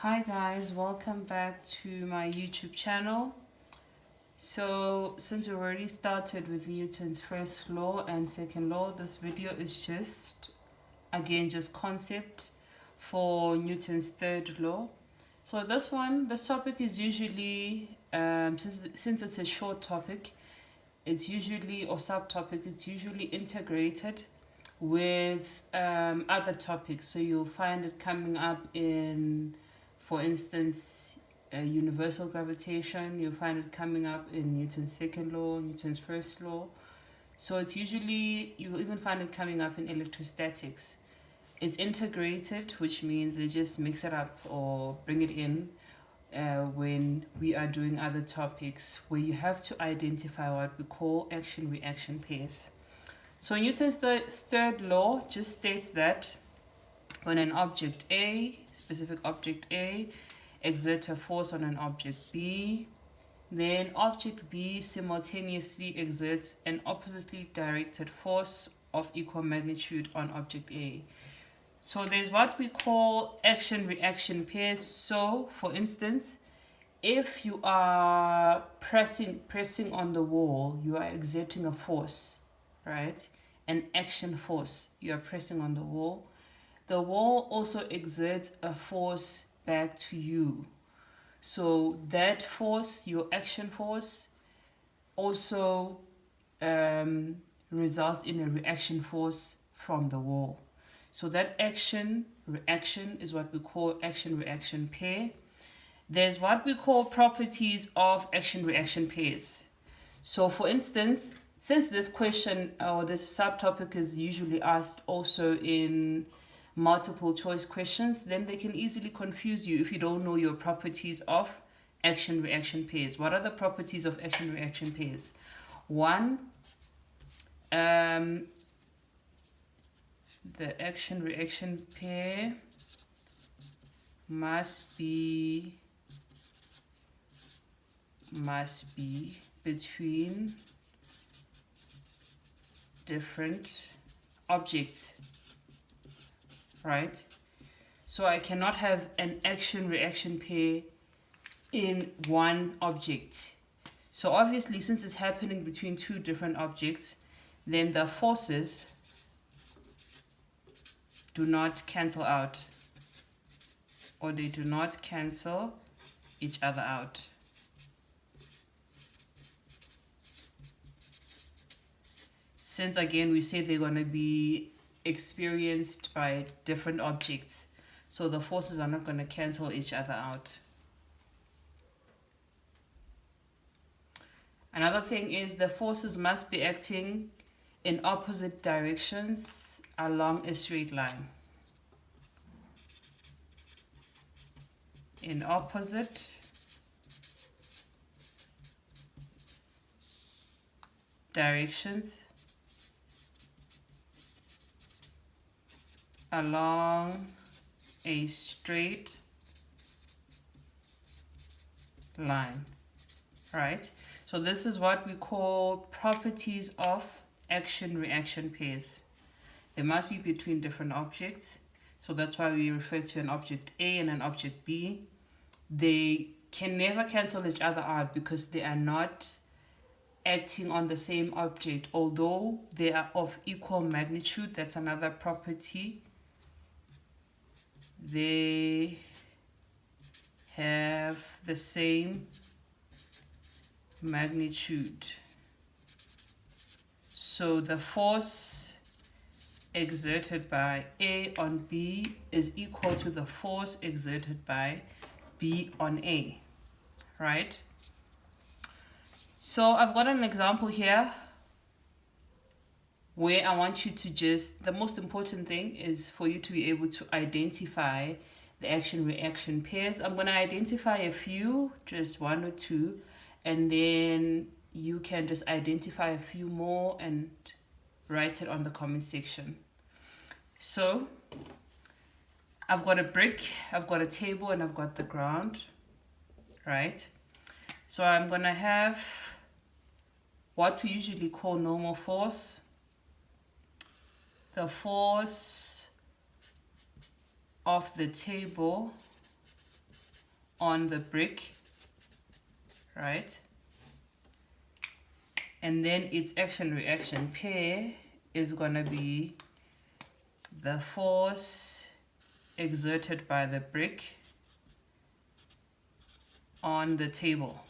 Hi guys, welcome back to my YouTube channel. So since we already started with Newton's first law and second law, this video is just concept for Newton's third law. So this topic is usually, since it's a short topic, it's usually, or subtopic, it's usually integrated with other topics. So you'll find it coming up in, for instance, universal gravitation. You'll find it coming up in Newton's second law, Newton's first law. So it's usually, you'll even find it coming up in electrostatics. It's integrated, which means they just mix it up or bring it in when we are doing other topics where you have to identify what we call action-reaction pairs. So Newton's third law just states that when an object A, specific object A, exerts a force on an object B, then object B simultaneously exerts an oppositely directed force of equal magnitude on object A. So there's what we call action-reaction pairs. So, for instance, if you are pressing on the wall, you are exerting a force, right? An action force. You are pressing on the wall. The wall also exerts a force back to you. So that force, your action force, also results in a reaction force from the wall. So that action-reaction is what we call action-reaction pair. There's what we call properties of action-reaction pairs. So for instance, since this question or this subtopic is usually asked also in multiple choice questions, then they can easily confuse you if you don't know your properties of action-reaction pairs. What are the properties of action-reaction pairs? One, the action-reaction pair must be between different objects, right? So I cannot have an action-reaction pair in one object. So obviously, since it's happening between two different objects, then the forces do not cancel out, or they do not cancel each other out. Since again we say they're going to be experienced by different objects, so the forces are not going to cancel each other out. Another thing is the forces must be acting in opposite directions along a straight line. In opposite directions along a straight line, right? So this is what we call properties of action-reaction pairs. They must be between different objects. So that's why we refer to an object A and an object B. They can never cancel each other out because they are not acting on the same object, although they are of equal magnitude. That's another property. They have the same magnitude. So the force exerted by A on B is equal to the force exerted by B on A, right? So I've got an example here where I want you to the most important thing is for you to be able to identify the action-reaction pairs. I'm going to identify a few, just one or two, and then you can just identify a few more and write it on the comment section. So I've got a brick, I've got a table, and I've got the ground, right? So I'm going to have what we usually call normal force. The force of the table on the brick, right? And then its action-reaction pair is going to be the force exerted by the brick on the table.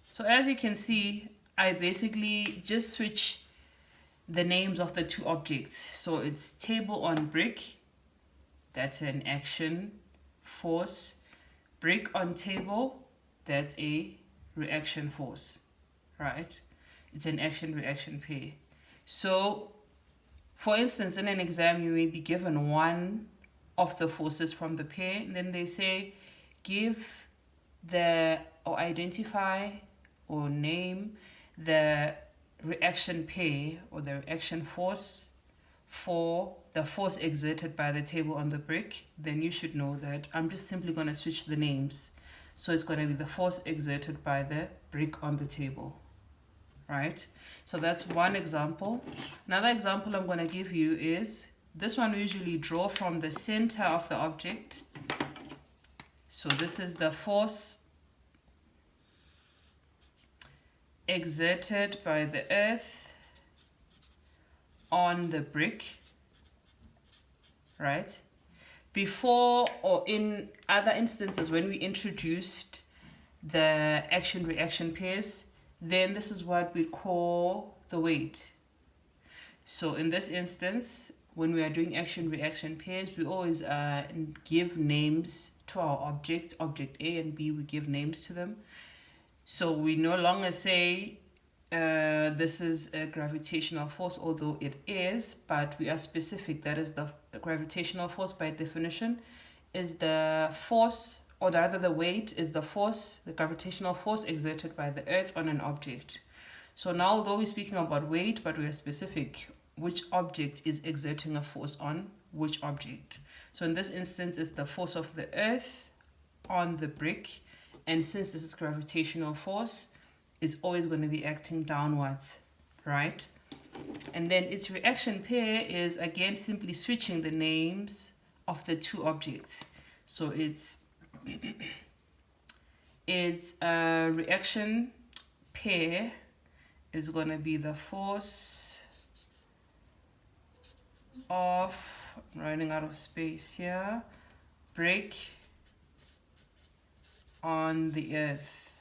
So as you can see, I basically just switch the names of the two objects. So it's table on brick, that's an action force. Brick on table, that's a reaction force, right? It's an action-reaction pair. So for instance, in an exam, you may be given one of the forces from the pair, and then they say give the, or identify or name the reaction pair or the reaction force for the force exerted by the table on the brick. Then you should know that I'm just simply going to switch the names. So it's going to be the force exerted by the brick on the table, right? So that's one example. Another example I'm going to give you is this one. We usually draw from the center of the object. So this is the force exerted by the earth on the brick, right? Before, or in other instances when we introduced the action-reaction pairs, then this is what we call the weight. So in this instance, when we are doing action-reaction pairs, we always give names to our objects. Object A and B, we give names to them. So we no longer say this is a gravitational force, although it is, but we are specific. That is the gravitational force by definition is the force, or rather the weight is the force, the gravitational force exerted by the earth on an object. So now, although we're speaking about weight, but we are specific which object is exerting a force on which object. So in this instance, it's the force of the earth on the brick. And since this is gravitational force, it's always going to be acting downwards, right? And then its reaction pair is again simply switching the names of the two objects. So its reaction pair is going to be the force of, I'm running out of space here, brick on the earth.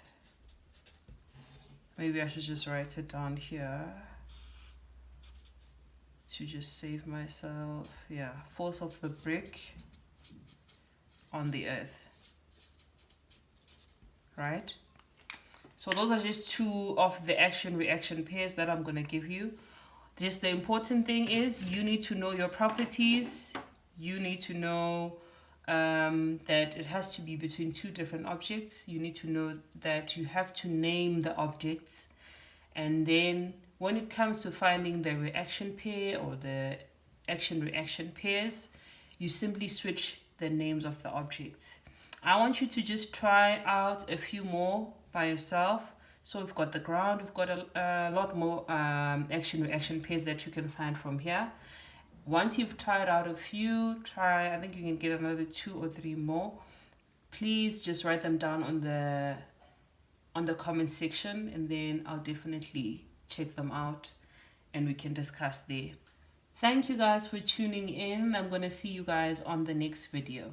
Maybe I should just write it down here to just save myself. Yeah, force of the brick on the earth, right? So those are just two of the action-reaction pairs that I'm going to give you. Just the important thing is you need to know your properties. You need to know that it has to be between two different objects. You need to know that you have to name the objects. And then when it comes to finding the reaction pair or the action-reaction pairs, you simply switch the names of the objects. I want you to just try out a few more by yourself. So we've got the ground, we've got a lot more action-reaction pairs that you can find from here. Once you've tried out a few, I think you can get another 2 or 3 more. Please just write them down on the comment section, and then I'll definitely check them out and we can discuss there. Thank you guys for tuning in. I'm going to see you guys on the next video.